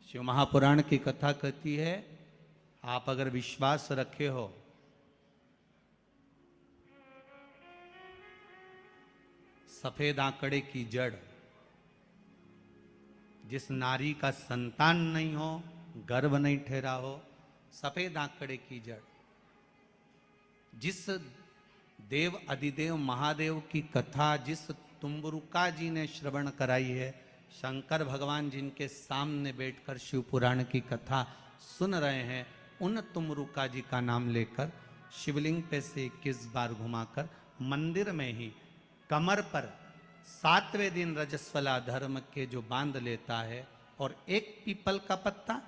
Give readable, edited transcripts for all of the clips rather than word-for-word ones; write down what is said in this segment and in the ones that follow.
शिव महापुराण की कथा कहती है, आप अगर विश्वास रखे हो सफेद आंकड़े की जड़, जिस नारी का संतान नहीं हो, गर्भ नहीं ठहरा हो, सफेद आंकड़े की जड़, जिस देव अधिदेव महादेव की कथा जिस तुम्बरुका जी ने श्रवण कराई है, शंकर भगवान जिनके सामने बैठकर शिव पुराण की कथा सुन रहे हैं, उन तुम्बरुका जी का नाम लेकर शिवलिंग पे से 21 बार घुमाकर मंदिर में ही कमर पर 7वें दिन रजस्वला धर्म के जो बांध लेता है और एक पीपल का पत्ता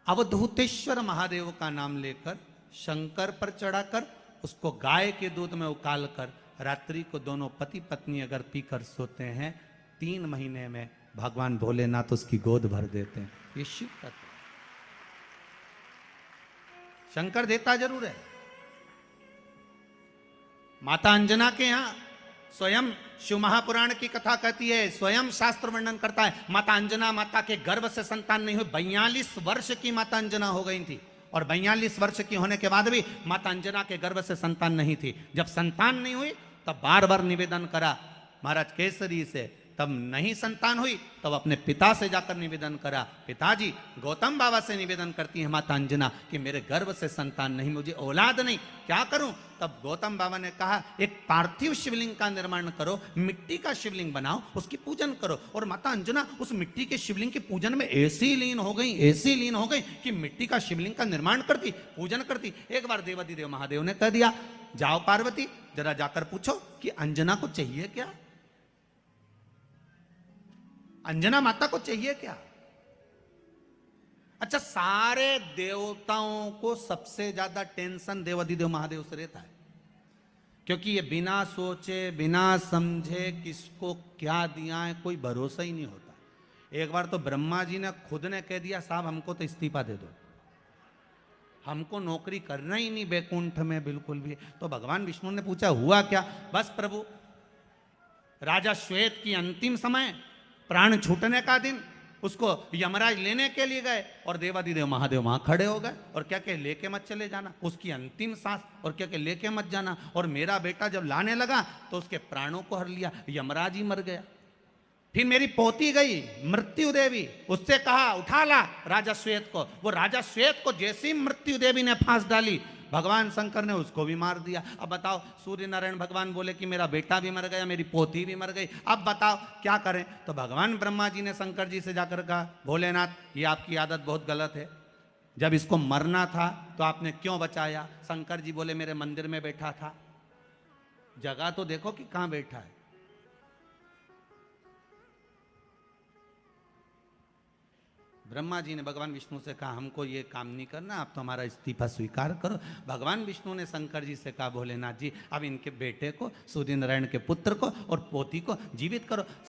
अवधूतेश्वर महादेव का नाम लेकर शंकर पर चढ़ाकर उसको गाय के दूध में उकाल कर रात्रि को दोनों पति पत्नी अगर पीकर सोते हैं, 3 महीने में भगवान भोलेनाथ उसकी गोद भर देते हैं। ये शिव तत्व। शंकर देता जरूर है। माता अंजना के यहां स्वयं शिव महापुराण की कथा कहती है, स्वयं शास्त्र वर्णन करता है, माता अंजना माता के गर्भ से संतान नहीं हुई। 42 वर्ष की माता अंजना हो गई थी और 42 वर्ष की होने के बाद भी माता अंजना के गर्भ से संतान नहीं थी। जब संतान नहीं हुई तब बार बार निवेदन करा महाराज केसरी से, तब नहीं संतान हुई तब अपने पिता से जाकर निवेदन करा, पिताजी गौतम बाबा से निवेदन करती है माता अंजना कि मेरे गर्भ से संतान नहीं, मुझे औलाद नहीं, क्या करूं? तब गौतम बाबा ने कहा एक पार्थिव शिवलिंग का निर्माण करो, मिट्टी का शिवलिंग बनाओ, उसकी पूजन करो। और माता अंजना उस मिट्टी के शिवलिंग के पूजन में ऐसी लीन हो गई, ऐसी लीन हो गई कि मिट्टी का शिवलिंग का निर्माण करती, पूजन करती। एक बार देवाधिदेव महादेव ने कह दिया, जाओ पार्वती जरा जाकर पूछो कि अंजना को चाहिए क्या, अंजना माता को चाहिए क्या। अच्छा, सारे देवताओं को सबसे ज्यादा टेंशन देवाधिदेव महादेव से रहता है, क्योंकि ये बिना सोचे बिना समझे किसको क्या दिया है कोई भरोसा ही नहीं होता। एक बार तो ब्रह्मा जी ने खुद ने कह दिया, साहब हमको तो इस्तीफा दे दो, हमको नौकरी करना ही नहीं बैकुंठ में बिल्कुल भी। तो भगवान विष्णु ने पूछा हुआ क्या? बस प्रभु, राजा श्वेत की अंतिम समय, प्राण छूटने का दिन, उसको यमराज लेने के लिए गए और देवाधिदेव महादेव वहां खड़े हो गए और क्या कहे, लेके मत चले जाना, उसकी अंतिम सांस, और क्या कहे, लेके मत जाना। और मेरा बेटा जब लाने लगा तो उसके प्राणों को हर लिया, यमराज ही मर गया। फिर मेरी पोती गई मृत्यु देवी, उससे कहा उठा ला राजा श्वेत को, वो राजा श्वेत को जैसी मृत्यु देवी ने फांस डाली, भगवान शंकर ने उसको भी मार दिया। अब बताओ, सूर्य नारायण भगवान बोले कि मेरा बेटा भी मर गया, मेरी पोती भी मर गई, अब बताओ क्या करें? तो भगवान ब्रह्मा जी ने शंकर जी से जाकर कहा, भोलेनाथ ये आपकी आदत बहुत गलत है, जब इसको मरना था तो आपने क्यों बचाया? शंकर जी बोले मेरे मंदिर में बैठा था, जगह तो देखो कि कहां बैठा है। ब्रह्मा जी ने भगवान विष्णु से कहा, हमको ये काम नहीं करना, आप तो हमारा इस्तीफा स्वीकार करो। भगवान विष्णु ने शंकर जी से कहा, भोलेनाथ जी अब इनके बेटे को, सूर्य नारायण के पुत्र को और पोती को जीवित करो।